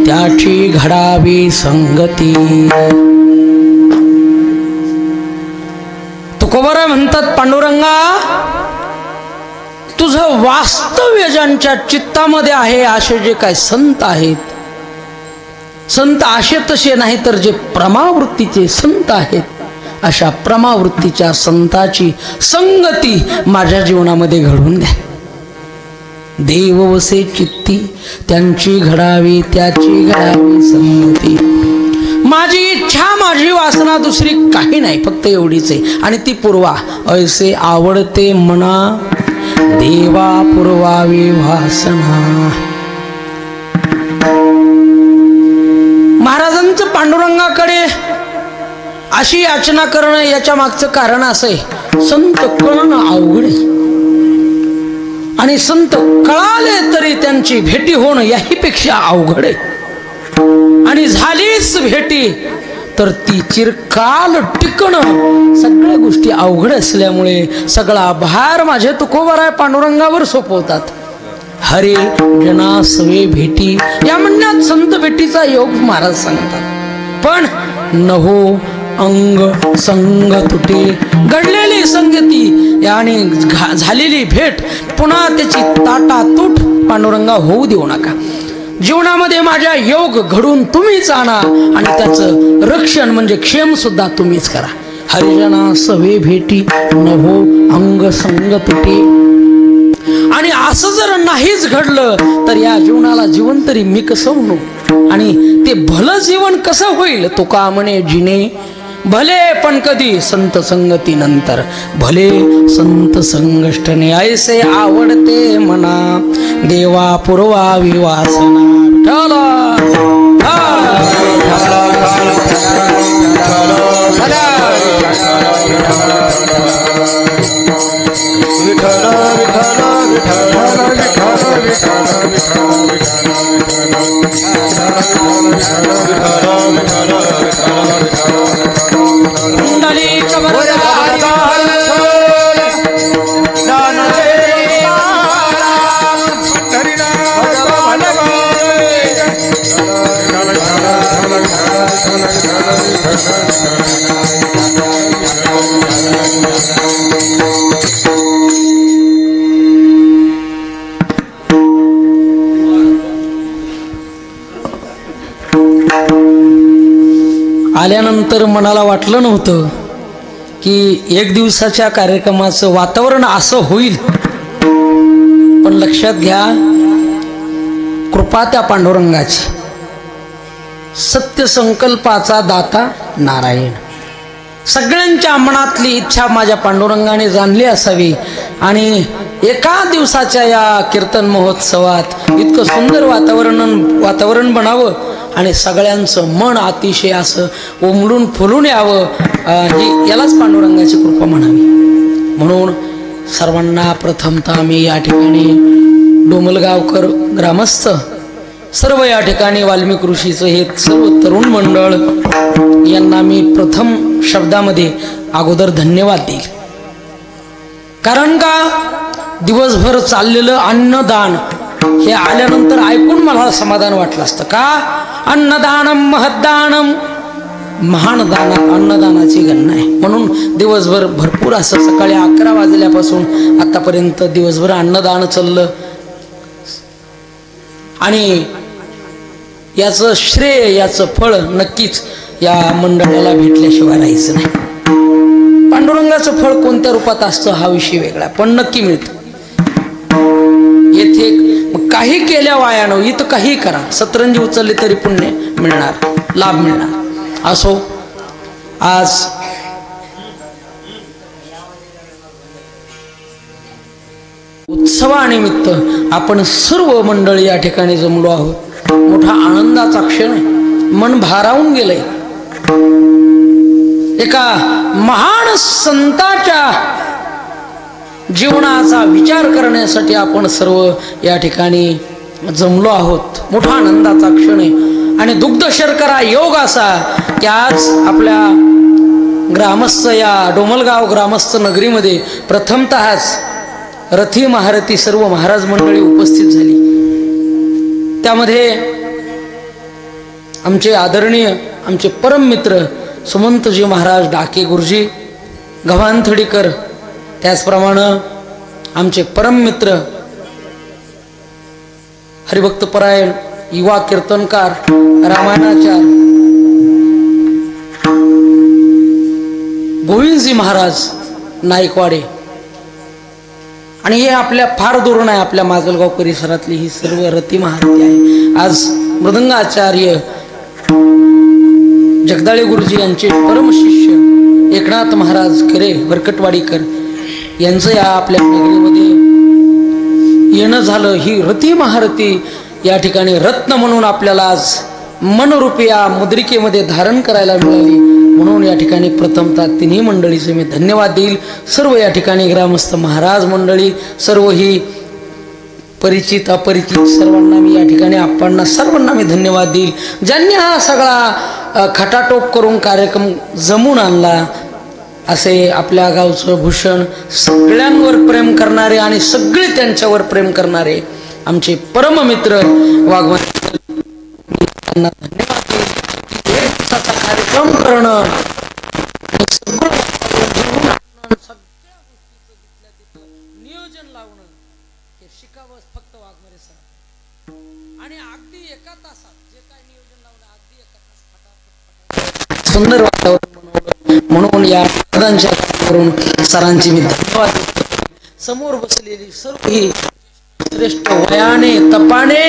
त्याची घडावी संगती। तुकोबरा म्हणतात, पांडुरंगा तुझं वास्तव्य ज्यांच्या चित्तामध्ये आहे असे जे काय संत आहेत, संत असे तसे नाही तर जे प्रमावृत्तीचे संत आहेत, अशा प्रमावृत्तीच्या संताची संगती माझ्या जीवनामध्ये घडवून द्या। देव वसे चित्ती त्यांची घडावी त्याची घडावी संगती। माझी इच्छा माझी वासना दुसरी काही नाही, फक्त एवढीच आहे आणि ती पुरवा। ऐसे आवडते मना देवा पुरवावी वासना। महाराजांचं पांडुरंगाकडे अशी याचना करणं याच्या मागचं कारण असं आहे, संत कळणं अवघड आहे आणि संत कळाले तरी त्यांची भेटी होणं याहीपेक्षा अवघड आहे। आणि झालीच भेटी तर ती चिरकाल टिकणं सगळ्या गोष्टी अवघड असल्यामुळे सगळा भार माझे तुकोबराय पांडुरंगावर सोपवतात। हरे जना सवे भेटी या म्हणण्यात संत भेटीचा योग महाराज सांगतात। पण नहो अंग संग तुटे, घडलेली संगती आणि झालेली भेट पुन्हा त्याची ताटातूट पांडुरंगा होऊ देऊ नका। जीवनामध्ये माझ्या योग घडून तुम्हीच आणा आणि त्याचं रक्षण म्हणजे क्षेम सुद्धा तुम्हीच करा। हरिजना सवे भेटी नभो अंग संग तुटे। आणि असं जर नाहीच घडलं तर या जीवनाला जीवन तरी मी कसं म्हणू आणि ते भलं जीवन कसं होईल। तुका म्हणे जिने भले पण कधी संत संगती नंतर, भले संत संगष्टने ऐसे आवडते मना देवा पुरवावी वासना। आल्यानंतर मनाला वाटलं नव्हतं की एक दिवसाच्या कार्यक्रमाचं वातावरण असं होईल, पण लक्षात घ्या कृपा त्या पांडुरंगाची, सत्य संकल्पाचा दाता नारायण। सगळ्यांच्या मनातली इच्छा माझ्या पांडुरंगाने जाणली असावी आणि एका दिवसाच्या या कीर्तन महोत्सवात इतकं सुंदर वातावरण बनावं आणि सगळ्यांचं मन अतिशय असं उमलून फुलून यावं, ही यालाच पांडुरंगाची कृपा म्हणावी। म्हणून सर्वांना प्रथमतः मी या ठिकाणी डोमलगावकर ग्रामस्थ, सर्व या ठिकाणी वाल्मिक ऋषीचं हे सर्व तरुण मंडळ यांना मी प्रथम शब्दामध्ये अगोदर धन्यवाद देईल। कारण का दिवसभर चाललेलं अन्नदान हे आल्यानंतर ऐकून मला समाधान वाटलं असतं का अन्नदानम महदानम, महान दानात अन्नदानाची गणना आहे। म्हणून दिवसभर भरपूर असं सकाळी 11 वाजल्यापासून आतापर्यंत दिवसभर अन्नदान चाललं आणि याचं श्रेय याचं फळ नक्कीच या मंडळाला भेटल्याशिवाय राहायचं नाही। पांडुरंगाचं फळ कोणत्या रूपात असतं हा विषय वेगळा, पण नक्की मिळतं। येथे काही केल्या वायानं इथं काही करा, सतरंजी उचलले तरी पुण्य मिळणार, लाभ मिळणार। असो, आज उत्सवानिमित्त आपण सर्व मंडळी या ठिकाणी जमलो आहोत। मोठा आनंदाचा क्षण आहे, मन भारावून गेलंय। एका महान संताच्या जीवनाचा विचार करण्यासाठी आपण सर्व या ठिकाणी जमलो आहोत। मोठा आनंदाचा क्षण आहे आणि दुग्ध शर्करा योग असा की आज आपल्या ग्रामस्थ या डोमलगाव ग्रामस्थ नगरीमध्ये प्रथमतःच रथी महारथी सर्व महाराज मंडळी उपस्थित झाली। त्यामध्ये आमचे आदरणीय आमचे परम मित्र सुमंतजी महाराज डाके गुरुजी गव्हाणथडीकर, त्याचप्रमाणे आमचे परम मित्र हरिभक्तपरायण युवा कीर्तनकार रामायणाचार्य गोविंदजी महाराज नाईकवाडे, आणि हे आपल्या फार दूर नाही, आपल्या माजलगाव परिसरातली ही सर्व रती महारथी आहे. आज मृदंगाचार्य जगदाळे गुरुजी यांचे परमशिष्य एकनाथ महाराज खरे वरकटवाडीकर यांचं या आपल्या नगरीमध्ये येणं झालं. ही रती महारथी या ठिकाणी रत्न म्हणून आपल्याला आज मनरूपी या मुद्रिकेमध्ये धारण करायला मिळाली, म्हणून या ठिकाणी प्रथमतः तिन्ही मंडळीचे मी धन्यवाद देईल. सर्व या ठिकाणी ग्रामस्थ महाराज मंडळी, सर्व ही परिचित अपरिचित सर्वांना मी या ठिकाणी आपणना सर्वांना मी धन्यवाद देईल. ज्यांनी हा सगळा खटाटोप करून कार्यक्रम जमून आणला, असे आपल्या गावचं भूषण, सगळ्यांवर प्रेम करणारे आणि सगळे त्यांच्यावर प्रेम करणारे आमचे परम मित्र वाघवान, त्यांना धन्यवाद देईल. कार्यक्रम करणं, नियोजन लावणं हे शिकावं फक्त वाघमारे सर, आणि अगदी एका तासात जे काय नियोजन लावलं अगदी एका तासात सुंदर वातावरण बनवलं, म्हणून या करून सरांची मी धन्यवाद देतो. समोर बसलेली सर्व ही श्रेष्ठ वयाने तपाने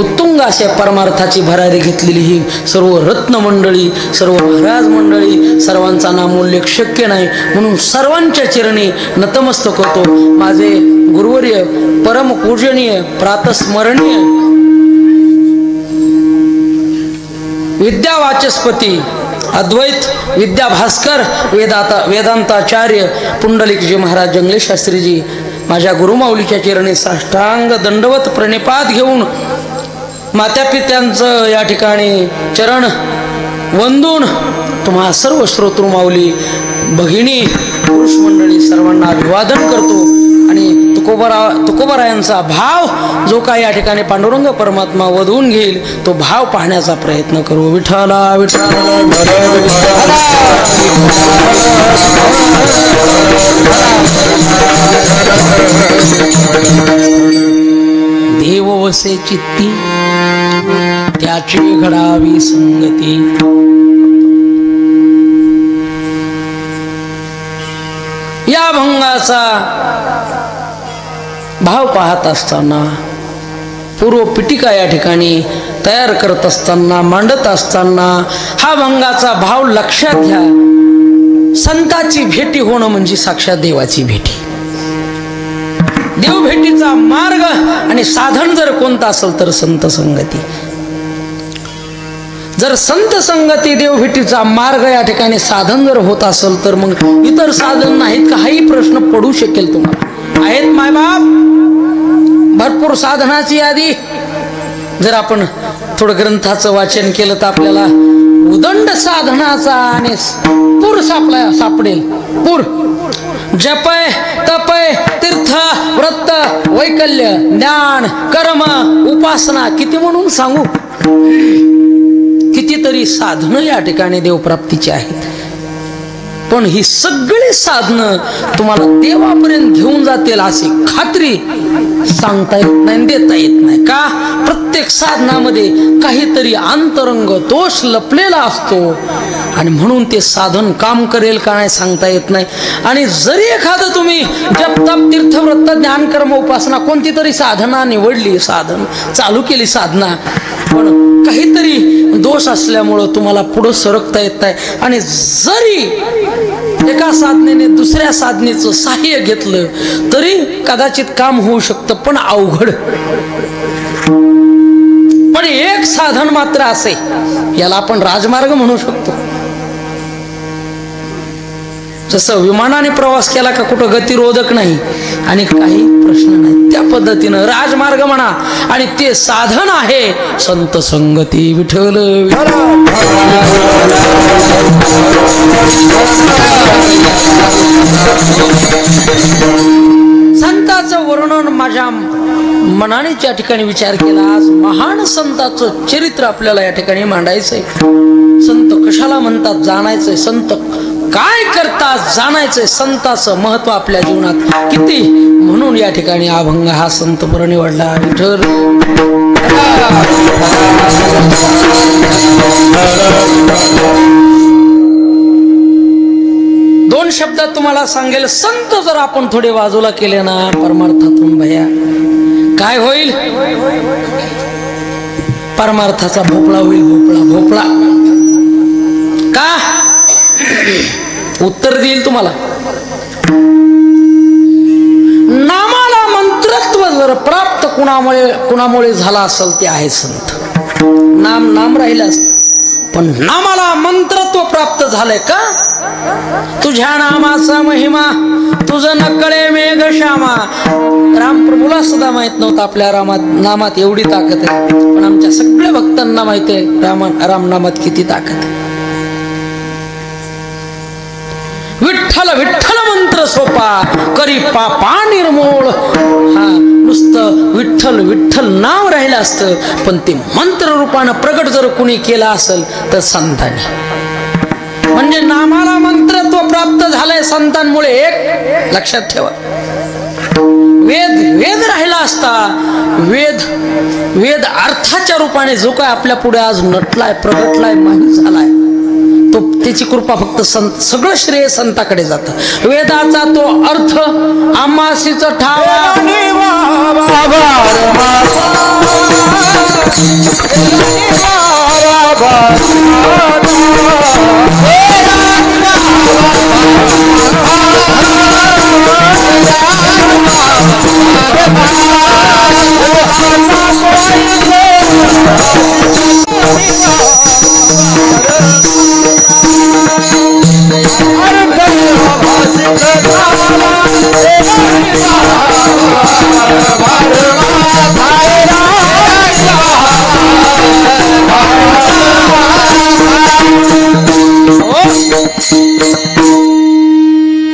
उत्तुंग अशा परमार्थाची भरारी घेतलेली ही सर्व रत्न मंडळी, सर्व महाराज मंडळी, सर्वांचा नामोल्लेख शक्य नाही, म्हणून सर्वांच्या चरणी नतमस्तक होतो. माझे गुरुवर्य परम पूजनीय प्रातस्मरणीय विद्यावाचस्पती अद्वैत विद्या भास्कर वेदांताचार्य पुंडलिकजी महाराज जंगले शास्त्रीजी, माझ्या गुरुमाऊलीच्या चरणी साष्टांग दंडवत प्रणिपात घेऊन मातापित्यांचं या ठिकाणी चरण वंदून तुम्हा सर्व श्रोतृ माऊली भगिनी पुरुष मंडळी सर्वांना अभिवादन करतो. आणि तुकोबरायांचा भाव जो काय या ठिकाणी पांडुरंग परमात्मा वधवून घेईल तो भाव पाहण्याचा प्रयत्न करू. विठ्ठला विठ्ठला देव वसे चित्ती त्याची घडावी संगती. या भंगाचा भाव पाहत असताना, पूर्व पिटिका या ठिकाणी तयार करत असताना, मांडत असताना हा भंगाचा भाव लक्षात घ्या. संताची भेटी होणं म्हणजे साक्षात देवाची भेटी. देवभेटीचा मार्ग आणि साधन जर कोणता असेल तर संत संगती. जर संत संगती देवभेटीचा मार्ग या ठिकाणी साधन जर होत असेल तर मग इतर साधन नाहीत का, हाही प्रश्न पडू शकेल तुम्हाला. आहेत मायबाप, भरपूर साधनाची यादी. जर आपण थोडं ग्रंथाचं वाचन केलं तर आपल्याला उदंड साधनाचा आणि पूर सापडेल. पूर जपय तपय तीर्थ व्रत वैकल्य ज्ञान कर्म उपासना किती म्हणून सांगू, कितीतरी साधनं या ठिकाणी देवप्राप्तीची आहेत. पण ही सगळी साधनं तुम्हाला देवापर्यंत घेऊन जातील अशी खात्री सांगता येत नाही, देता येत नाही. का? प्रत्येक साधनामध्ये काहीतरी अंतरंग दोष लपलेला असतो आणि म्हणून ते साधन काम करेल का नाही सांगता येत नाही. आणि जरी एखादं तुम्ही जप तप तीर्थव्रत ज्ञान कर्म उपासना कोणती तरी साधना निवडली, साधन चालू केली साधना, पण काहीतरी दोष असल्यामुळं तुम्हाला पुढं सरकता येत नाही. आणि जरी एका साधनेने दुसऱ्या साधनेचं सहाय्य घेतलं तरी कदाचित काम होऊ शकतं, पण अवघड. पण एक साधन मात्र असे, याला आपण राजमार्ग म्हणू शकतो. जसं विमानाने प्रवास केला का कुठं गतिरोधक नाही आणि काही प्रश्न नाही, त्या पद्धतीनं राजमार्ग म्हणा. आणि ते साधन आहे संत संगती. विठ्ठल संताचं वर्णन माझ्या मनानेच या ठिकाणी विचार केला, आज महान संताचं चरित्र आपल्याला या ठिकाणी मांडायचंय. संत कशाला म्हणतात जाणायचंय, संत काय करतात जाणायचंय, संताचं महत्व आपल्या जीवनात किती, म्हणून या ठिकाणी अभंग हा संत बरं निवडला. विठ्ठल दोन शब्दात तुम्हाला सांगेल, संत जर आपण थोडे बाजूला केले ना परमार्थातून भया काय होईल, परमार्थाचा भोपळा होईल. भोपळा भोपळा का, उत्तर देईल तुम्हाला. नामाला मंत्रत्व जर प्राप्त कुणामुळे झाला असेल ते आहे संत. नाम नाम राहिलं असतं, पण नामाला मंत्रत्व प्राप्त झालंय का, तुझ्या नामाचा महिमा तुझं नकळे मेघ श्यामा. रामप्रभूला सुद्धा माहित नव्हतं आपल्या नामात एवढी ताकद आहे, पण आमच्या सगळ्या भक्तांना माहिती आहे राम नामात किती ताकद आहे. विठ्ठल विठ्ठल मंत्र सोपा करी पापा निर्मूळ. हा नुसतं विठ्ठल विठ्ठल नाव राहिलं असतं, पण ते मंत्र रूपानं प्रगट जर कुणी केलं असेल तर संतांनी. म्हणजे नामाला मंत्रत्व प्राप्त झालंय संतांमुळे. एक लक्षात ठेवा, वेद वेद राहिला असता, वेद अर्थाच्या रूपाने जो काय आपल्या पुढे आज नटलाय प्रगटलाय माहीत झालाय, तो त्याची कृपा फक्त संत, सगळं श्रेय संताकडे जातं. वेदाचा तो अर्थ आमासीचा ठावा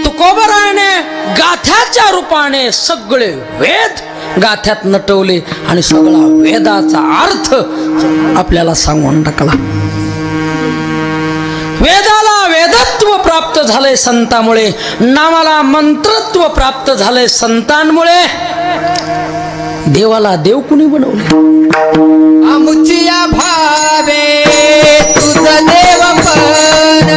तुकोबराने गाथ्याच्या रूपाने सगळे वेद गाथ्यात नटवले आणि सगळा वेदाचा अर्थ आपल्याला सांगून टाकला. वेदाला वेदत्व प्राप्त झाले संतांमुळे, नामाला मंत्रत्व प्राप्त झाले संतांमुळे. देवाला देव कुणी बनवले, आमुचिया भावे तुझं देवपण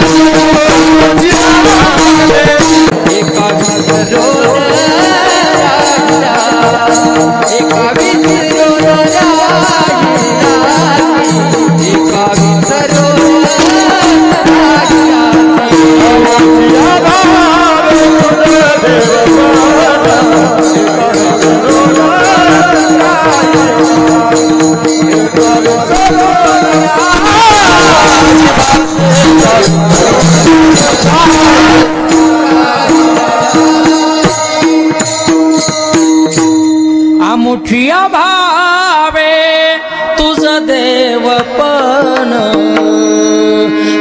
एका विसरून एका विसरून एका विसरून आमुठिया भावे तुझ देवपण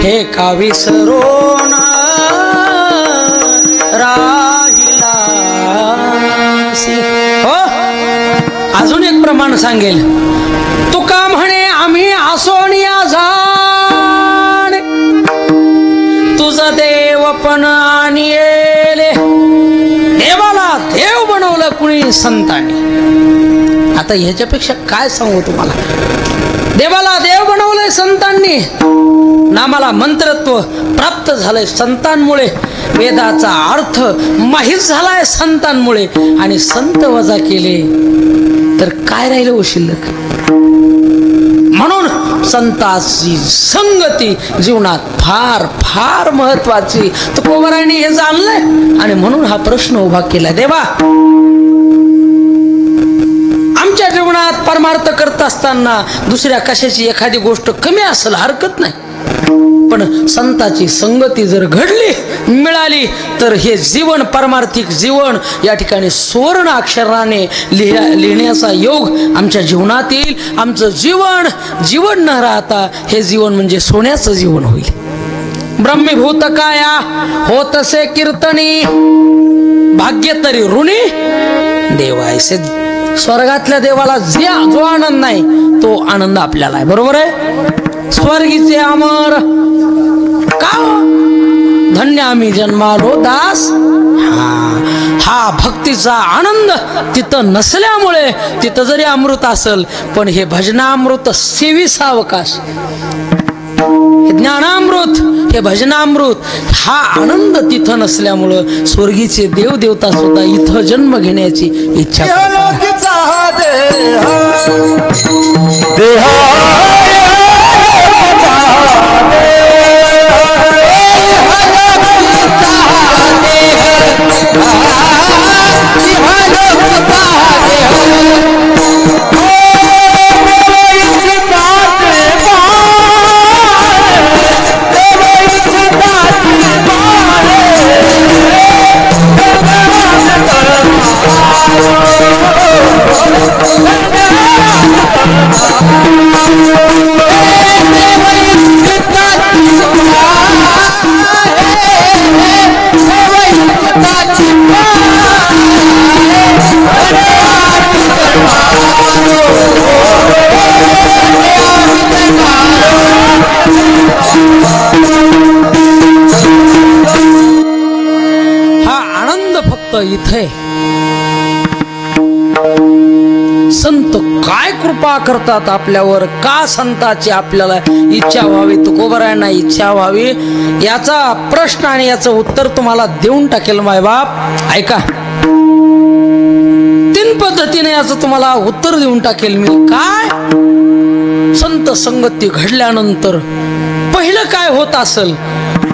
हे का विसरून राहिला. हो, अजून एक प्रमाण सांगेल. तुका म्हणे आम्ही आसोनिया जाणे तुझ देवपण आणि देवाला देव बनवलं कुणी संतांनी. आता ह्याच्यापेक्षा काय सांगू तुम्हाला, देवाला देव बनवलंय संतांनी, नामाला मंत्रत्व प्राप्त झालंय संतांमुळे, वेदाचा अर्थ माहीत झालाय संतांमुळे, आणि संत वजा केले तर काय राहिलं हो शिल्लक. म्हणून संताची संगती जीवनात फार फार महत्वाची. तुकोबरायांनी हे जाणलंय आणि म्हणून हा प्रश्न उभा केला. देवा, आमच्या जीवनात परमार्थ करत असताना दुसऱ्या कशाची एखादी गोष्ट कमी असेल हरकत नाही, पण संताची संगती जर घडली मिळाली तर हे जीवन परमार्थिक जीवन या ठिकाणी सुवर्ण अक्षराने लिहिण्याचा योग आमच्या जीवनात येईल. आमचं जीवन न राहता हे जीवन म्हणजे सोन्याचं जीवन होईल. ब्रह्मीभूत काया होतसे कीर्तनी भाग्य तरी ऋणी देवायसे स्वर्गातल्या देवाला जो आनंद नाही तो आनंद आपल्याला आहे. बरोबर आहे. स्वर्गीचे अमर का धन्य आम्ही जन्मालो दास. हा भक्तीचा आनंद तिथं नसल्यामुळे तिथं जरी अमृत असेल पण हे भजनामृत सेविसावकाश, ज्ञानामृत हे भजनामृत हा आनंद तिथं नसल्यामुळं स्वर्गीचे देवदेवता सुद्धा इथं जन्म घेण्याची इच्छा इथे. संत काय कृपा करतात आपल्यावर, का संताची आपल्याला इच्छा व्हावी, तुकोबरायांना इच्छा व्हावी याचा प्रश्न आणि याचं उत्तर तुम्हाला देऊन टाकेल मायबाप. ऐका, 3 पद्धतीने याचं तुम्हाला उत्तर देऊन टाकेल मी. काय संत संगती घडल्यानंतर पहिलं काय होत असेल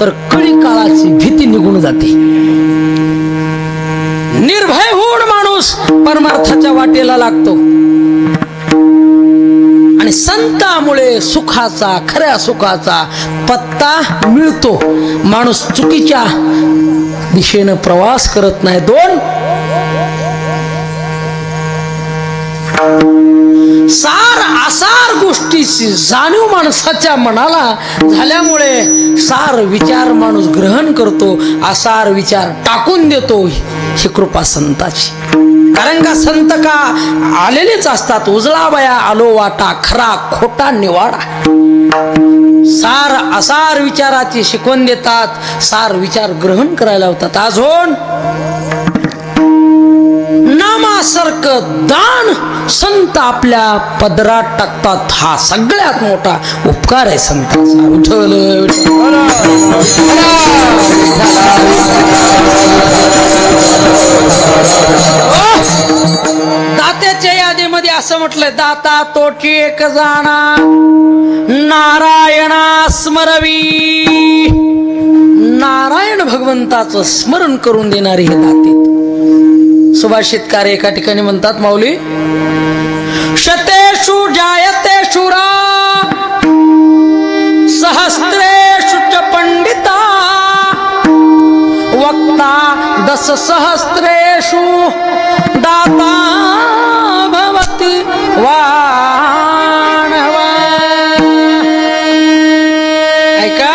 तर कळी काळाची भीती निघून जाते. निर्भय होऊन माणूस परमार्थाच्या वाटेला लागतो आणि संतामुळे सुखाचा, खऱ्या सुखाचा पत्ता मिळतो. माणूस चुकीच्या दिशेनं प्रवास करत नाही. 2 सार आसार गोष्टीची जाणीव माणसाच्या मनाला झाल्यामुळे सार विचार माणूस ग्रहण करतो, आसार विचार टाकून देतो. ही कृपा संताची. कारण का संत का आलेलेच असतात. उजळा बया आलो वाटा, खरा खोटा निवाडा. सार आसार विचाराची शिकवण देतात, सार विचार ग्रहण करायला होतात. अजून नामासारखं दान संत आपल्या पदरात टाकतात. हा सगळ्यात मोठा उपकार आहे संतांचा. विठ्ठल दात्याच्या यादीमध्ये असं म्हटलंय, दाता तोची एक जाणा नारायणा स्मरवी. नारायण भगवंताचं स्मरण करून देणारे हे दाते. सुभाषितकार एका ठिकाणी म्हणतात, माऊली शतेषु जायते शूरा सहस्रेषु च पंडिता वक्ता 10 सहस्रेषु दाता भवति वाणवा. ऐका,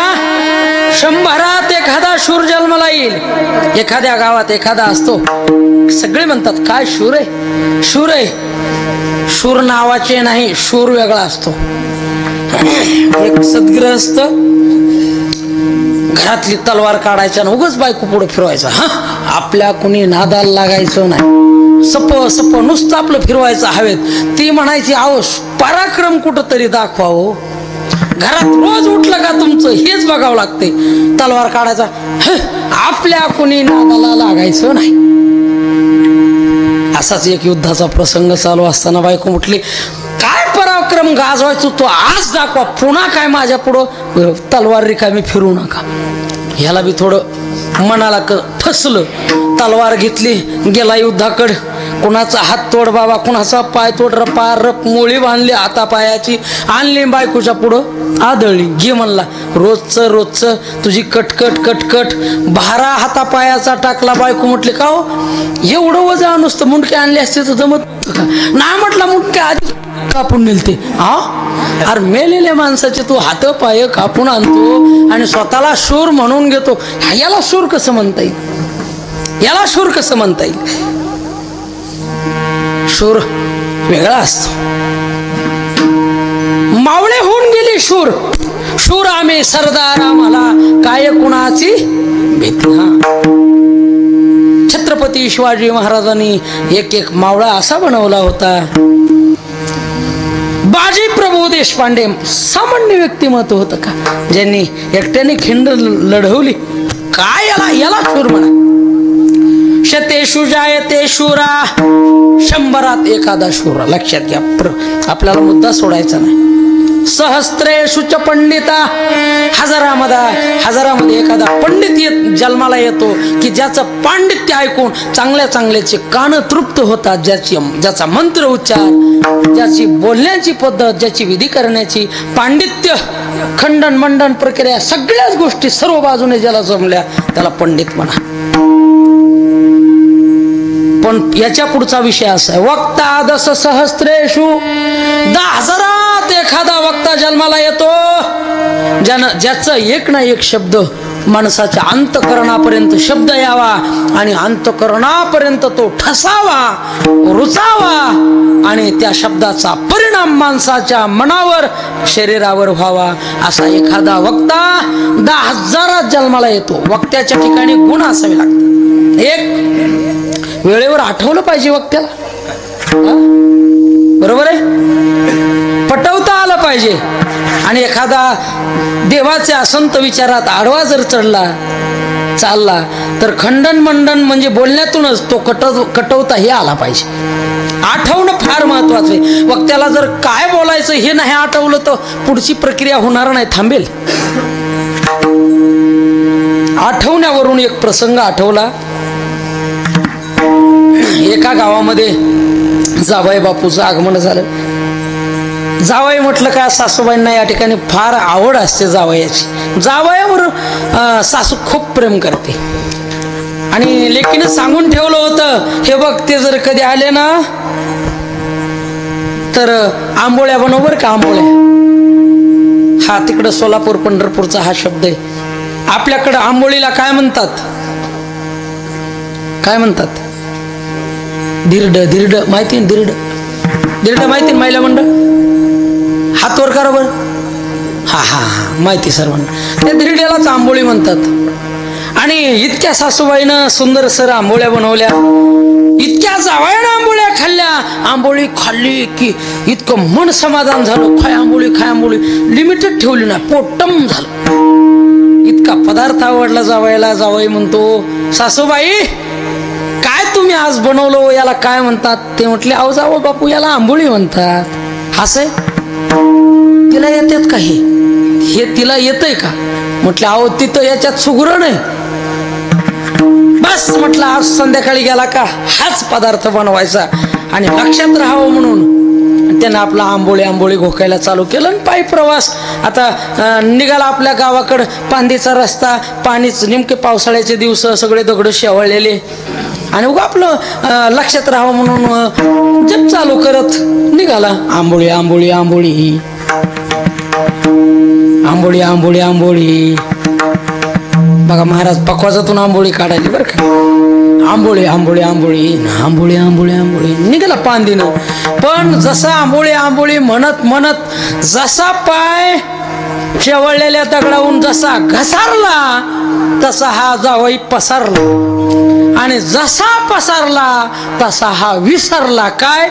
100 एखादा शूर जन्माला येईल. एखाद्या गावात एखादा असतो, सगळे म्हणतात काय शूर आहे, शूर आहे. शूर नावाचे नाही, शूर वेगळा असतो. एक सद्ग्रस्त घरातली तलवार काढायचा आणि उगाच बायको पुढे फिरवायचा. आपल्या कुणी नादाला लागायचं नाही. सप सप नुसतं आपलं फिरवायचं हवेत. ती म्हणायची आहो पराक्रम कुठं तरी दाखवावं. घरात रोज उठलं का तुमचं हेच बघावं लागते. तलवार काढायचा, आपल्या कुणी नादाला लागायचं नाही. असाच एक युद्धाचा प्रसंग चालू असताना बायको म्हटली, काय पराक्रम गाजवायचो तो आज दाखवा, पुन्हा काय माझ्या पुढं तलवार रिकामी फिरू नका. ह्याला बी थोडं मनाला ठसलं. तलवार घेतली, गेला युद्धाकडे. कुणाचा हात तोड बाबा, कुणाचा पाय तोड, रप मोळी बांधली हातापायाची, आणली बायकोच्या पुढं आदळली. घे म्हणला, रोजचं तुझी कटकट कटकट 12 हातापायाचा टाकला. बायको म्हटली, का हो एवढं वजा नुसतं मुंडके आणले असते तर जमत का? नाही म्हटलं, मुंडके आधी कापून नेलते. अरे मेलेल्या माणसाचे तू हात पाय कापून आणतो आणि स्वतःला शूर म्हणून घेतो. याला शूर कसं म्हणता येईल? याला शूर कसं म्हणता येईल? शूर वेगळा असतो. मावळे होऊन गेली शूर. शूर आम्ही सरदार, आम्हाला काय कुणाची भीती. हा, छत्रपती शिवाजी महाराजांनी एक एक मावळा असा बनवला होता. बाजी प्रभू देशपांडे सामान्य व्यक्तिमत्व होतं का, ज्यांनी एकट्याने खिंड लढवली. काय याला शूर म्हणा. शतेषु जायते शूरा, 100 एखादा शूरा. लक्षात घ्या, आपल्याला मुद्दा सोडायचा नाही. सहस्त्रेषु च पंडिता, हजारामध्ये एखादा पंडित जन्माला येतो की ज्याचं पांडित्य ऐकून चांगल्या चांगल्याचे कान तृप्त होतात, ज्याचा मंत्र उच्चार, ज्याची बोलण्याची पद्धत, ज्याची विधी करण्याची पांडित्य, खंडन मंडन प्रक्रिया, सगळ्याच गोष्टी सर्व बाजूने ज्याला जमल्या त्याला पंडित म्हणा. पण याच्या पुढचा विषय असा आहे, वक्ता दश सहस्त्रेषु, 10,000 एखादा वक्ता जन्माला येतो ज्याचं एक ना एक शब्द माणसाच्या अंतकरणापर्यंत शब्द यावा आणि अंतकरणापर्यंत तो ठसावा, रुचावा आणि त्या शब्दाचा परिणाम माणसाच्या मनावर, शरीरावर व्हावा. असा एखादा वक्ता 10,000 जन्माला येतो. वक्त्याच्या ठिकाणी गुण असावे लागतात. एक, वेळेवर आठवलं पाहिजे वक्त्याला, बरोबर आहे, पटवता आलं पाहिजे. आणि एखादा देवाच्या संत विचारात आडवा जर चालला तर खंडन मंडन म्हणजे बोलण्यातूनच तो कटवताही आला पाहिजे. आठवणं फार महत्वाचं आहे. वक्त्याला जर काय बोलायचं हे नाही आठवलं तर पुढची प्रक्रिया होणार नाही, थांबेल. आठवण्यावरून एक प्रसंग आठवला. एका गावामध्ये जावई बापूचं आगमन झालं. जावई म्हटलं का सासूबाईंना या ठिकाणी फार आवड असते जावयाची. जावयावर सासू खूप प्रेम करते आणि लेकीनं सांगून ठेवलं होतं, हे बघ ते जर कधी आले ना तर आंबोळ्या बनव बरं का. आंबोळ्या हा तिकडं सोलापूर पंढरपूरचा हा शब्द आहे. आपल्याकडं आंबोळीला काय म्हणतात, काय म्हणतात? धिरड माहिती, धिरड माहिती महिला मंडळ, हात वर करा बरं. हा हा हा माहिती सर्वांना. त्या धिरड्यालाच आंबोळी म्हणतात. आणि इतक्या सासूबाईनं सुंदर सर आंबोळ्या बनवल्या, इतक्या जावयानं आंबोळ्या खाल्ल्या. आंबोळी खाल्ली की इतकं मन समाधान झालं. खाय आंबोळी लिमिटेड ठेवली ना, पोटम झालं. इतका पदार्थ आवडला जावयाला. जावई म्हणतो, सासूबाई काय तुम्ही आज बनवलं, याला काय म्हणतात? ते म्हटले, अहो जावं बापू याला आंबोळी म्हणतात. असं तिला येतात का हे तिला येतंय का? म्हटलं अहो तिथं याच्यात सुगरण आहे. बस म्हटलं आज संध्याकाळी गेला का हाच पदार्थ बनवायचा आणि लक्षात राहावं म्हणून त्यानं आपला आंबोळी घोकायला चालू केलं. पायी प्रवास आता निघाला आपल्या गावाकडं. पांदीचा रस्ता, पाणीच नेमके पावसाळ्याचे दिवस, सगळे दगड शेवळलेले आणि उगा आपलं लक्षात राहावं म्हणून जप चालू करत निघाला. आंबोळी बघा महाराज पकवाजातून आंबोळी काढायची बरं का. आंबोळी निघाला पांदीनं. पण जसा आंबोळी म्हणत जसा पाय शेवळलेल्या दगडावून जसा घसारला तसा हा जावई पसारला आणि जसा पसारला तसा हा विसरला. काय?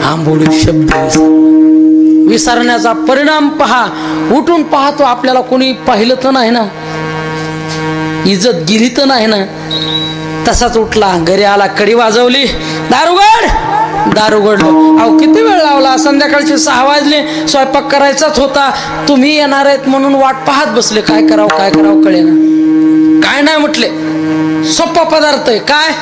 आंबोळी शब्द विसरण्याचा परिणाम पहा. उठून पाहतो आपल्याला कोणी पाहिलं तर नाही ना, इज्जत गेली तर नाही ना. तसाच उठला, घरी आला, कडी वाजवली, दार उघडलं. अहो किती वेळ लावला, संध्याकाळचे 6 वाजले, स्वयंपाक करायचाच होता. तुम्ही येणार आहेत म्हणून वाट पाहत बसले. काय करावं कळेना. काय नाही म्हटले, सोपा पदार्थ आहे. काय?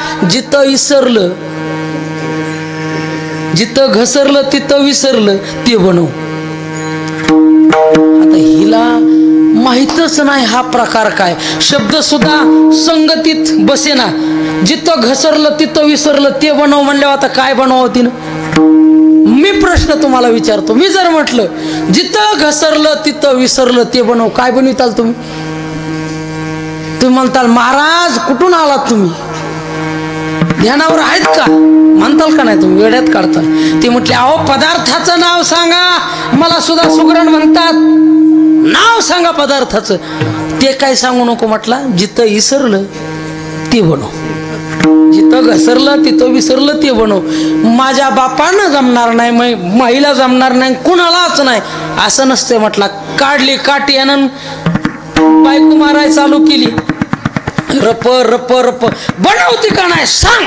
जिथं घसरलं तिथं विसरलं ते बनव. आता हिला माहितच नाही हा प्रकार काय. शब्द सुद्धा संगतीत बसेना. जिथं घसरलं तिथं विसरलं ते बनव म्हणल्यावर आता काय बनवावं तिनं? मी प्रश्न तुम्हाला विचारतो. मी जर म्हटलं जिथं घसरलं तिथं विसरलं ते बनव, काय बनविताल तुम्ही? तुम्ही म्हणताल महाराज कुठून आलात तुम्ही, ध्यानावर आहेत का? म्हणताल का नाही तुम्ही वेड्यात काढताल. ती म्हटली अहो पदार्थाचं नाव सांगा. मला सुद्धा सुगरण म्हणतात. नाव सांगा पदार्थाचं. ते काय सांगू नको म्हटला. जिथं इसरलं ते बनव, जिथं घसरलं तिथं विसरलं ते बनव. माझ्या बापानं जमणार नाही, महिला जमणार नाही, कुणालाच नाही असं नसते म्हटला. काढली काठी यानं बायको माराय चालू केली. रप रप रप बनवते का नाही सांग.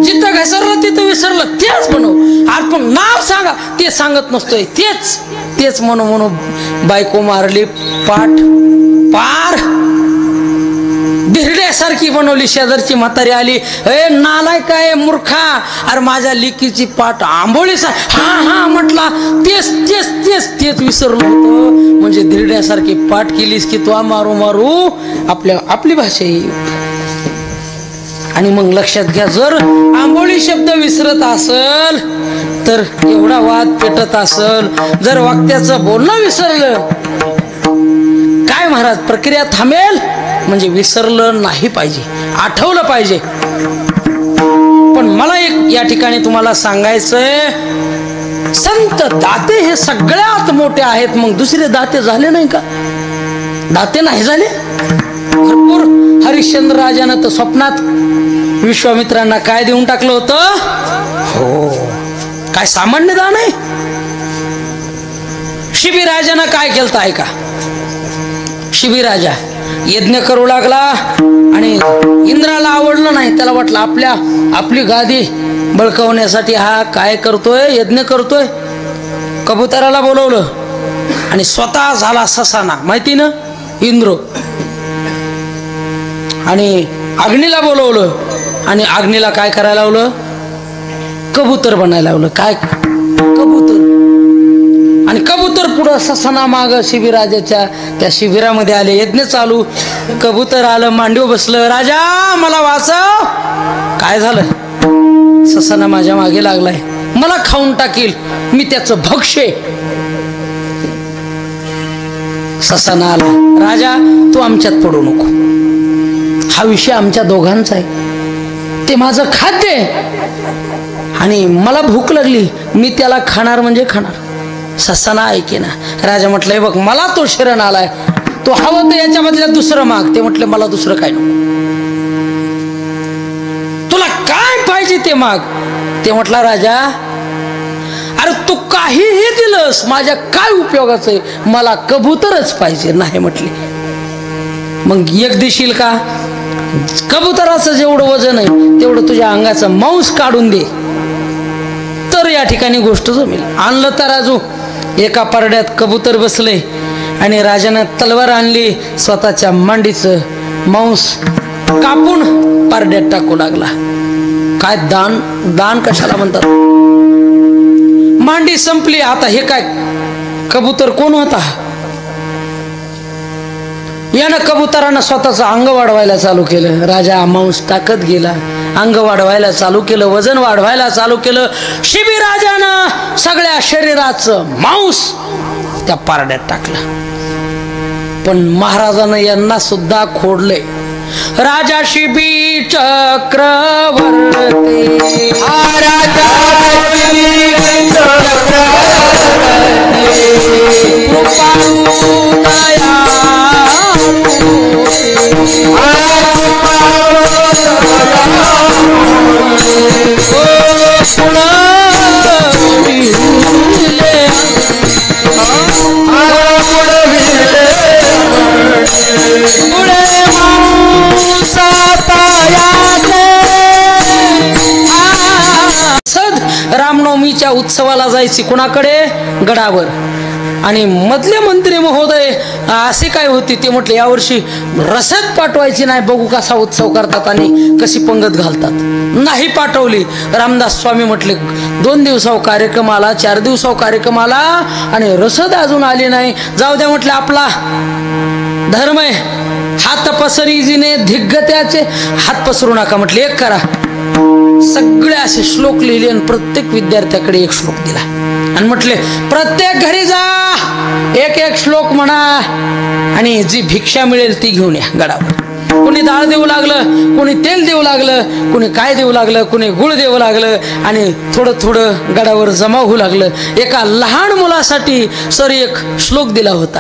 जिथं घसरलं तिथं विसरलं तेच बनव. आपण नाव सांगा ते सांगत नसतोय. तेच तेच म्हणून बायको मारली पाठ पार धिरड्यासारखी बनवली. शेजारची म्हातारी आली. ए नालाय काय मूर्खा, अरे माझ्या लिकीची पाठ आंबोळी सा. हा हा म्हटला तेच तेच तेच तेच विसरलो होतो. म्हणजे धिरड्यासारखी पाठ केलीस की तो मारू मारू आपली भाषा येईल. आणि मग लक्षात घ्या, जर आंबोळी शब्द विसरत असल तर एवढा वाद पेटत असल. जर वाक्याचं बोलणं विसरलं काय महाराज प्रक्रिया थांबेल. म्हणजे विसरलं नाही पाहिजे, आठवलं पाहिजे. पण मला एक या ठिकाणी तुम्हाला सांगायचंय, संत दाते हे सगळ्यात मोठे आहेत. मग दुसरे दाते झाले नाही का? दाते नाही झाले भरपूर. हरिश्चंद्र राजानं तर स्वप्नात विश्वामित्रांना काय देऊन टाकलं होतं. हो, काय सामान्य दान आहे. शिबीराजानं काय केलं ऐका. शिबीराजा यज्ञ करू लागला आणि इंद्राला आवडलं नाही. त्याला वाटलं आपली गादी बळकावण्यासाठी हा काय करतोय, यज्ञ करतोय. कबुतराला बोलवलं आणि स्वतः झाला ससाना. माहिती ना इंद्र. आणि अग्नीला बोलवलं आणि अग्नीला काय करायला लावलं, कबूतर बनायला लावलं. काय कबूतर. आणि कबूतर पुढं ससाना माग शिबिराजाच्या त्या शिबिरामध्ये आले. यज्ञ चालू. कबूतर आलं, मांडीवर बसलं. राजा मला वाचव. काय झालं. ससाना माझ्या मागे लागलाय, मला खाऊन टाकील, मी त्याचं भक्ष्य. ससाना आला. राजा तू आमच्यात पडू नको, हा विषय आमच्या दोघांचा आहे. ते माझं खाद्य आहे आणि मला भूक लागली, मी त्याला खाणार म्हणजे खाणार. ससाना ऐके ना. राजा म्हटलंय बघ मला तो शरण आलाय, तो हवं तर याच्या बदल्यात दुसरं माग. ते म्हटले मला दुसरं काय नको, तुला काय पाहिजे ते माग. ते म्हटला राजा अरे तू काहीही दिलंस माझ्या काय उपयोगाचं आहे, मला कबूतरच पाहिजे. नाही म्हटले. मग एक देशील का. कबुतराचं जेवढं वजन आहे तेवढं तुझ्या अंगाचं मांस काढून दे, तर या ठिकाणी गोष्ट जमेल. आणलं तराजू. एका पारड्यात कबूतर बसले आणि राजानं तलवार आणली. स्वतःच्या मांडीचं मांस कापून पारड्यात टाकू लागला. काय दान. दान कशाला म्हणतात. मांडी संपली. आता हे काय कबूतर कोण होता. यानं कबुतरानं स्वतःचं अंग वाढवायला चालू केलं. राजा मांस टाकत गेला, अंग वाढवायला चालू केलं, वजन वाढवायला चालू केलं. शिबिराजानं सगळ्या शरीराचं मांस त्या पारड्यात टाकलं. पण महाराजानं यांना सुद्धा खोडले. राजा शिबी चक्रवर्ती, राजा शिबी रामनवमीच्या उत्सवाला जायची कुणाकडे, गडावर. आणि मधले मंत्री महोदय असे काय होते ते म्हटले यावर्षी रसद पाठवायची नाही, बघू कसा उत्सव करतात आणि कशी पंगत घालतात. नाही पाठवली. रामदास स्वामी म्हटले 2 दिवसावर कार्यक्रम आला, 4 दिवसावर कार्यक्रम आला आणि रसद अजून आली नाही. जाऊ द्या म्हटले, आपला धर्म आहे. हात पसरीजीने धिग्गत्याचे हात पसरू नका म्हटले. एक करा. सगळे असे श्लोक लिहिले आणि प्रत्येक विद्यार्थ्याकडे एक श्लोक दिला आणि म्हटले प्रत्येक घरी जा, एक एक श्लोक म्हणा आणि जी भिक्षा मिळेल ती घेऊन या गडावर. कोणी डाळ देऊ लागलं, कोणी तेल देऊ लागलं, कोणी काय देऊ लागलं, कोणी गुळ देऊ लागलं आणि थोडं थोडं गडावर जमा होऊ लागलं. एका लहान मुलासाठी सर एक श्लोक दिला होता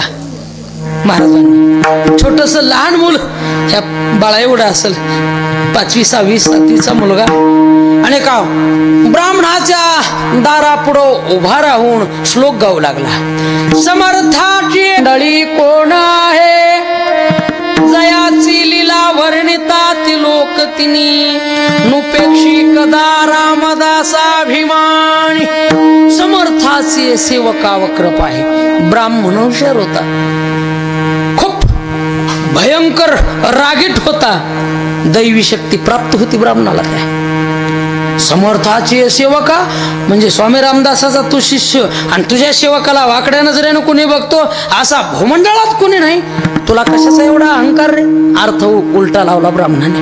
महाराजांनी. छोटस लहान मूल, ह्या बाळा एवढा असेल, 5वी 6वी 7वीचा मुलगा, आणि का ब्राह्मणाच्या दारापुढं उभा राहून श्लोक गाऊ लागला. समर्थाची डळी कोण आहे, जयाची लीला वर्णितात लोक तिनी, नुपेक्षी कदा रामदासाभिमानी. समर्थाचे सेवकाव कृपा आहे. ब्राह्मण हुशार होता, खूप भयंकर रागीट होता, दैवी शक्ती प्राप्त होती ब्राह्मणाला. त्या समर्थाचे सेवका म्हणजे स्वामी रामदासाचा तू शिष्य आणि तुझ्या सेवकाला वाकड्या नजरेनं कोणी बघतो असा भूमंडळात कोणी नाही. तुला कशाचा एवढा अहंकार रे? अर्थ उलटा लावला ब्राह्मणाने.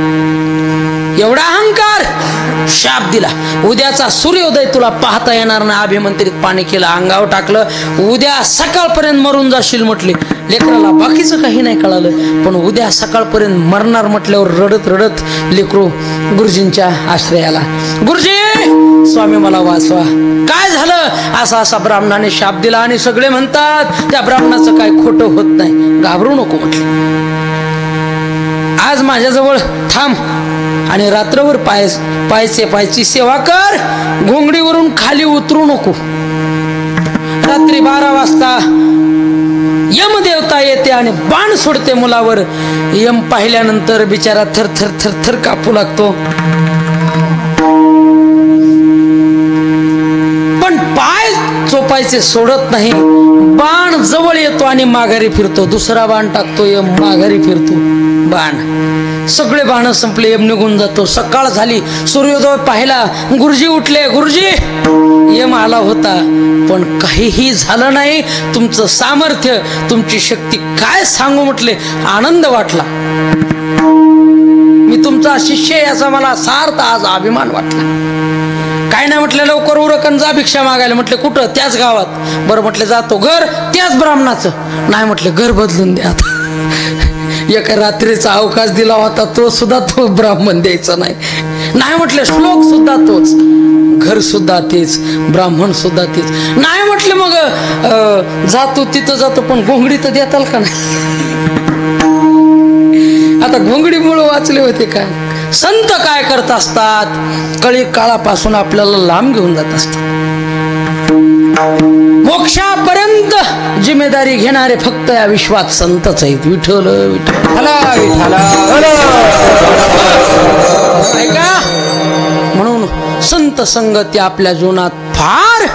एवढा अहंकार, शाप दिला. उद्याचा सूर्योदय तुला पाहता येणार नाही. अभिमंत्रित पाणी केलं, अंगावर टाकलं. उद्या सकाळपर्यंत मरून जाशील म्हटले. लेकराला बाकीचं काही नाही कळालं, पण उद्या सकाळपर्यंत मरणार म्हटल्यावर रडत रडत लेकरू गुरुजींच्या आश्रयाला. गुरुजी स्वामी मला वाचवा, काय झालं? असा असा ब्राह्मणाने शाप दिला. आणि सगळे म्हणतात त्या ब्राह्मणाचं काय खोटं होत नाही, घाबरू नको म्हटले. आज माझ्याजवळ थांब आणि रात्रभर पायची सेवा कर, घोंगडीवरून खाली उतरू नको. रात्री 12 वाजता यमदेवता येते आणि बाण सोडते मुलावर. यम पाहिल्यानंतर बिचारा थर थर थर थर कापू लागतो. पण पाय चोपायचे सोडत नाही. बाण जवळ येतो आणि माघारी फिरतो. दुसरा बाण टाकतो, यम माघारी फिरतो. बाण सगळे बाण संपले, यम निघून जातो. सकाळ झाली, सूर्योदय पाहिला. गुरुजी उठले. गुरुजी यम आला होता पण काहीही झालं नाही. तुमचं सामर्थ्य, तुमची शक्ती काय सांगू म्हटले. आनंद वाटला. मी तुमचा शिष्य याचा मला सार्थ आज अभिमान वाटला. काय नाही म्हटलं, लवकर उरकन जा भिक्षा मागायला. म्हटले कुठं? त्याच गावात. बरं म्हटले जातो. घर त्याच ब्राह्मणाचं. नाही म्हटले, घर बदलून द्या. एका रात्रीचा अवकाश दिला होता, तो सुद्धा तो ब्राह्मण द्यायचा नाही. नाही म्हटले, श्लोक सुद्धा तोच, घर सुद्धा तेच, ब्राह्मण सुद्धा तेच. नाही म्हटले, मग जातो तिथं जातो, पण घोंगडी तर देताल का नाही? आता घोंगडीमुळे वाचले होते का? संत काय करत असतात? कळी काळापासून आपल्याला लांब घेऊन जात असतात. मोक्षापर्यंत जिम्मेदारी घेणारे फक्त या विश्वात संतच आहेत. विठ्ठल विठ्ठल ऐका, म्हणून संत संगती आपल्या जीवनात फार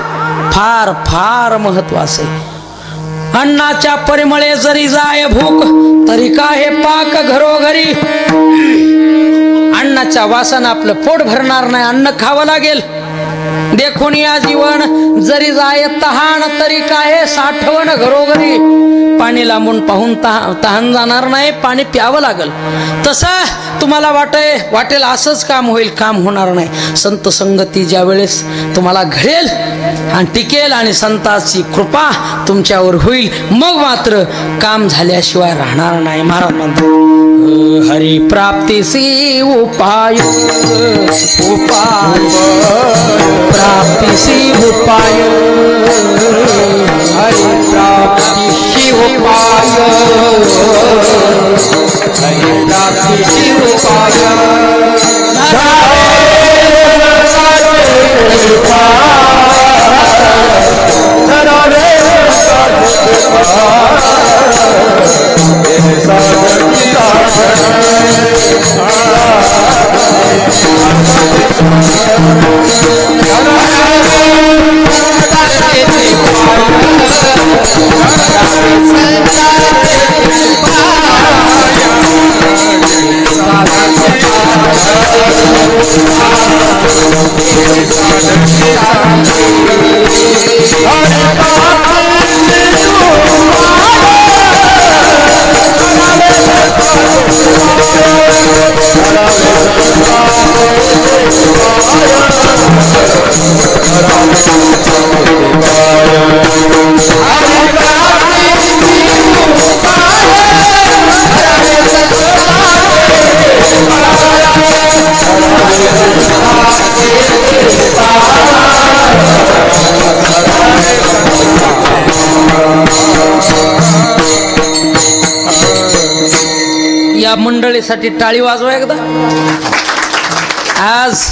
फार फार महत्वाचं आहे. अन्नाच्या परिमळे जरी जाय भूक, तरी काय पाक घरोघरी. अन्नाच्या वासानं आपलं पोट भरणार नाही, अन्न खावं लागेल. देखून या जीवन जरी जाय तहान, तरी काय साठवण घरोघरी. पाणी लांबून पाहून तहान जाणार नाही, पाणी प्यावं लागल. तसं तुम्हाला वाटेल असंच काम होईल, काम होणार नाही. संत संगती ज्या वेळेस तुम्हाला घडेल आणि टिकेल आणि संतांची कृपा तुमच्यावर होईल, मग मात्र काम झाल्याशिवाय राहणार नाही. महाराज म्हणतात, हरी प्राप्तीसी उपाय, उपाय प्राप्तीसी उपाय, हरी प्राप्तीसी उपाय, हरी प्राप्तीसी उपाय, हरे या मंडळीसाठी टाळी वाजवा एकदा. आज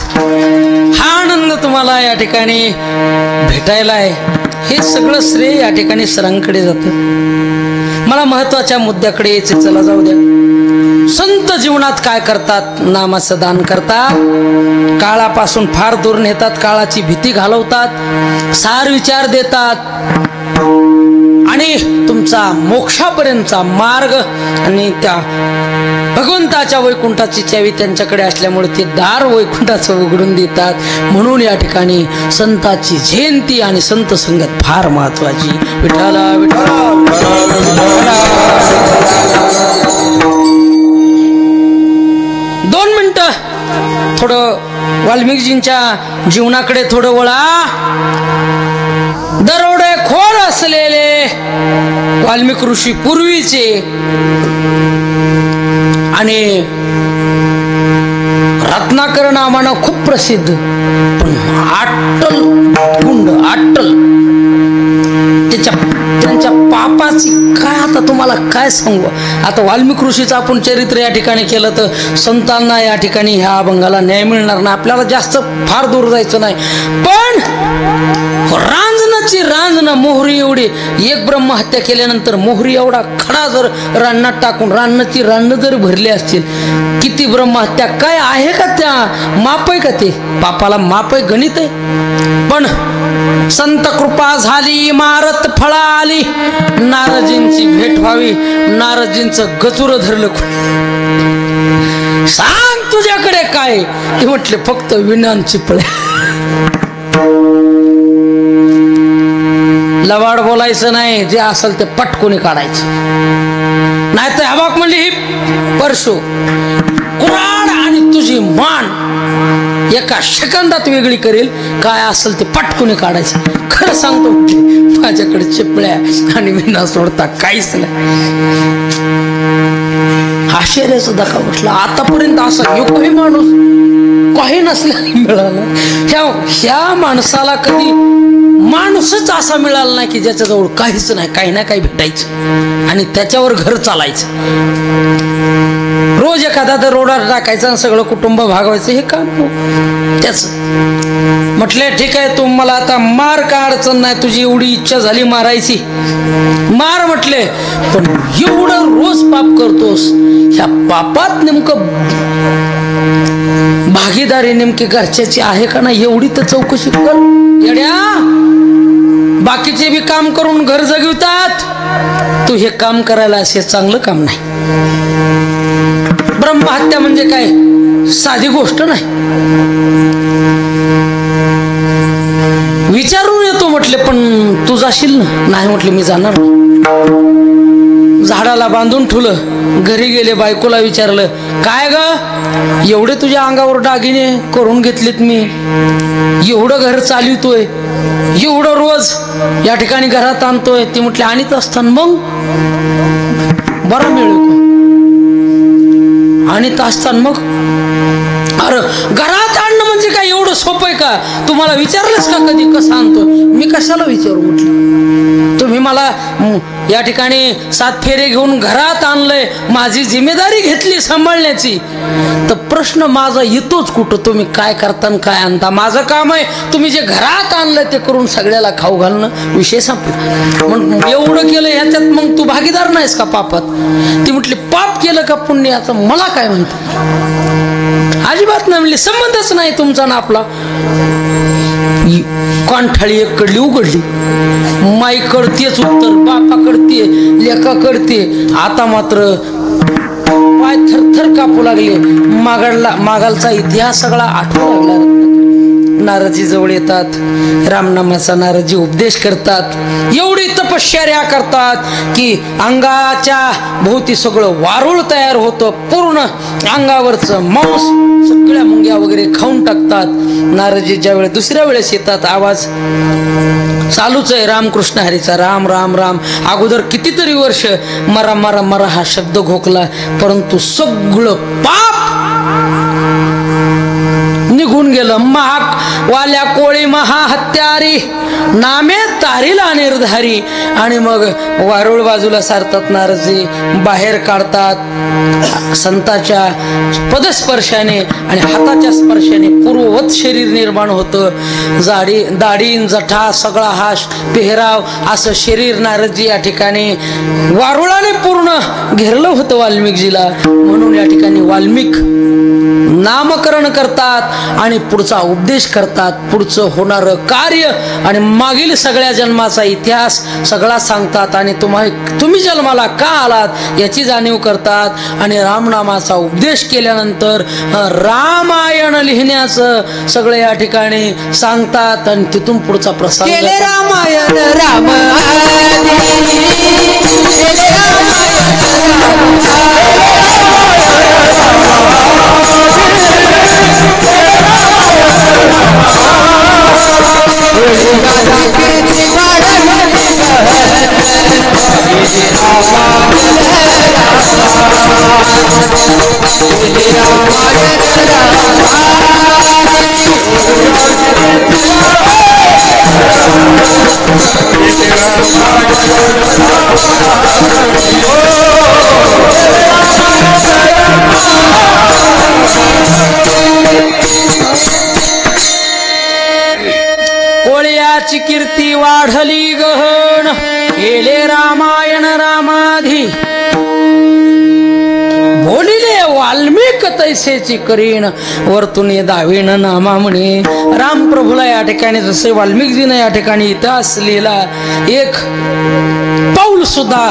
हा आनंद तुम्हाला या ठिकाणी भेटायला आहे. हे सगळं श्रेय या ठिकाणी सरांकडे जातं. मला महत्वाच्या मुद्द्याकडे यायचे, चला जाऊ द्या. संत जीवनात काय करतात? नामाचं दान करतात, काळापासून फार दूर नेतात, काळाची भीती घालवतात, सार विचार देतात आणि तुमचा मोक्षापर्यंतचा मार्ग आणि त्या भगवंताच्या वैकुंठाची चावी त्यांच्याकडे असल्यामुळे ते दार वैकुंठाचं उघडून देतात. म्हणून या ठिकाणी संताची जयंती आणि संत संगत फार महत्वाची. विठ्ठला विठ्ठला. 2 मिनिटं थोडं वाल्मिकीजींच्या जीवनाकडे थोडं वळा. दरोडेखोर असलेले वाल्मिक ऋषी पूर्वीचे आणि रत्नाकर नावानं खूप प्रसिद्ध, पण अट्टल गुंड, अट्टल. त्यांच्या पापाची काय आता तुम्हाला काय सांगू. आता वाल्मिक ऋषीचं आपण चरित्र या ठिकाणी केलं तर संतांना या ठिकाणी ह्या अभंगाला न्याय मिळणार नाही. आपल्याला जास्त फार दूर जायचं नाही. पण रांजणाची रांजणा मोहरी एवढी, एक ब्रह्महत्या केल्यानंतर मोहरी एवढा खडा जर रानात टाकून रानाची रान जर भरली असतील, किती ब्रह्महत्या काय आहे का? त्या माप आहे का? ते पापाला माप आहे, गणित आहे. पण संत कृपा झाली, इमारत फळा आली, नारदजींची भेट व्हावी. नारदजींचं गचुर धरलं. सांग तुझ्याकडे काय? ते म्हटले फक्त विनांची फळे. लवाड बोलायचं नाही, जे असेल ते पटकोनी काढायचं. नाही तर हवाक म्हणली ही परशु कुराड आणि तुझी मान एका सेकंदात वेगळी करेल. काय असेल ते पटकोनी काढायचं. खरं सांगतो माझ्याकडे चिपळ्या आणि मी न सोडता काहीच नाही. आश्चर्याचा धक्का बसला. आतापर्यंत असा एकही माणूस काही नसल्याने मिळाला. ह्या माणसाला कधी माणूसच असा मिळाला नाही की ज्याच्याजवळ काहीच नाही, काही ना काही भेटायचं आणि त्याच्यावर घर चालायचं. रोज एखादा तर रोडावर टाकायचं आणि सगळं कुटुंब भागवायचं, हे काम त्याच. म्हटले ठीक आहे, तू मला आता मार का अडचण नाही, तुझी एवढी इच्छा झाली मारायची मार म्हटले. पण एवढं रोज पाप करतोस, ह्या पापात नेमकं भागीदारी नेमकी घरच्याची आहे का नाही एवढी तर चौकशी कर. येड्या, बाकीचे बी काम करून घर जगवतात, तू हे काम करायला असे चांगलं काम नाही. ब्रह्महत्या म्हणजे काय साधी गोष्ट नाही. विचारून येतो म्हटले, पण तू जाशील ना? नाही म्हटले, मी जाणार नाही. झाडाला बांधून ठेवलं. घरी गेले, बायकोला विचारलं, काय ग एवढे तुझ्या अंगावर दागिने करून घेतलेत मी, एवढं घर चालवतोय, एवढं रोज या ठिकाणी घरात आणतोय. ती म्हटली आणीत असताना मग बरं मिळेल. आणीत असताना मग अरे घरात आणणं म्हणजे काय एवढं सोपं आहे का? तुम्हाला विचारलंच का कधी कसं आणतो? मी कशाला विचारू म्हटलं. तुम्ही मला या ठिकाणी 7 फेरे घेऊन घरात आणलंय, माझी जिम्मेदारी घेतली सांभाळण्याची, तर प्रश्न माझा येतोच कुठं? तुम्ही काय करता आणि काय आणता? माझं काम आहे तुम्ही जे घरात आणलंय ते करून सगळ्याला खाऊ घालणं, विषय संपला. मग एवढं केलं ह्याच्यात मग तू भागीदार नाहीस का पापात? ती म्हटली पाप केलं का पुण्य? आता मला काय म्हणतो? अजिबात नाही म्हणले, संबंधच नाही तुमचा ना आपला. कांठाळी एक कडली उघडली, माई कडतेच उत्तर, बापा कडते, लेका कडते. आता मात्र पाय थरथर कापू लागले. मागालचा इतिहास सगळा आठवू लागला. नारदजी जवळ येतात, रामनामाचा नारदजी उपदेश करतात, एवढी तपश्चर्या करतात की अंगाच्या भोवती सगळं वारुळ तयार होतं, पूर्ण अंगावरचं मांस सगळ्या मुंग्या वगैरे खाऊन टाकतात. नारदजी ज्या वेळेस दुसऱ्या वेळेस येतात, आवाज चालूच आहे रामकृष्ण हरीचा, राम राम राम. अगोदर कितीतरी वर्ष मरा मरा मरा हा शब्द घोकला, परंतु सगळं पाप निघून गेलं. महाग वाल्या कोळी महाहत्यारी नामे तारीला निर्धारी. आणि मग वारुळ बाजूला सारतात नारदजी, बाहेर काढतात. संताच्या पदस्पर्शाने आणि हाताच्या स्पर्शाने पूर्ववत शरीर निर्माण होतं. दाढी जठा सगळा हा पेहराव असं शरीर नारदजी या ठिकाणी वारुळाने पूर्ण घेरलं होतं वाल्मिकजीला. म्हणून या ठिकाणी वाल्मिक नामकरण करतात आणि पुढचा उपदेश करतात. पुढचं होणारं कार्य आणि मागील सगळ्या जन्माचा इतिहास सगळा सांगतात. आणि तुम्ही जन्माला का आलात याची जाणीव करतात. आणि रामनामाचा उपदेश केल्यानंतर रामायण लिहिण्याचं सगळं या ठिकाणी सांगतात. आणि तिथून पुढचा प्रसंग रामायण राम कोळ्याची कीर्ती वाढली गहन, केले रामायण रामाधी. बोलिले वाल्मिक तैसेची करीन, वर्तुने दावीन नामा म्हणे. राम प्रभूला या ठिकाणी जसे वाल्मिकजीनं या ठिकाणी इतिहास लिहिला, एक पाऊल सुद्धा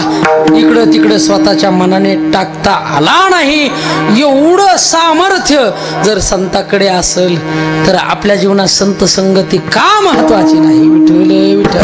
इकडं तिकडं स्वतःच्या मनाने टाकता आला नाही. एवढं सामर्थ्य जर संताकडे असेल तर आपल्या जीवनात संत संगती का महत्वाची नाही? विठ्ठल विठ्ठल.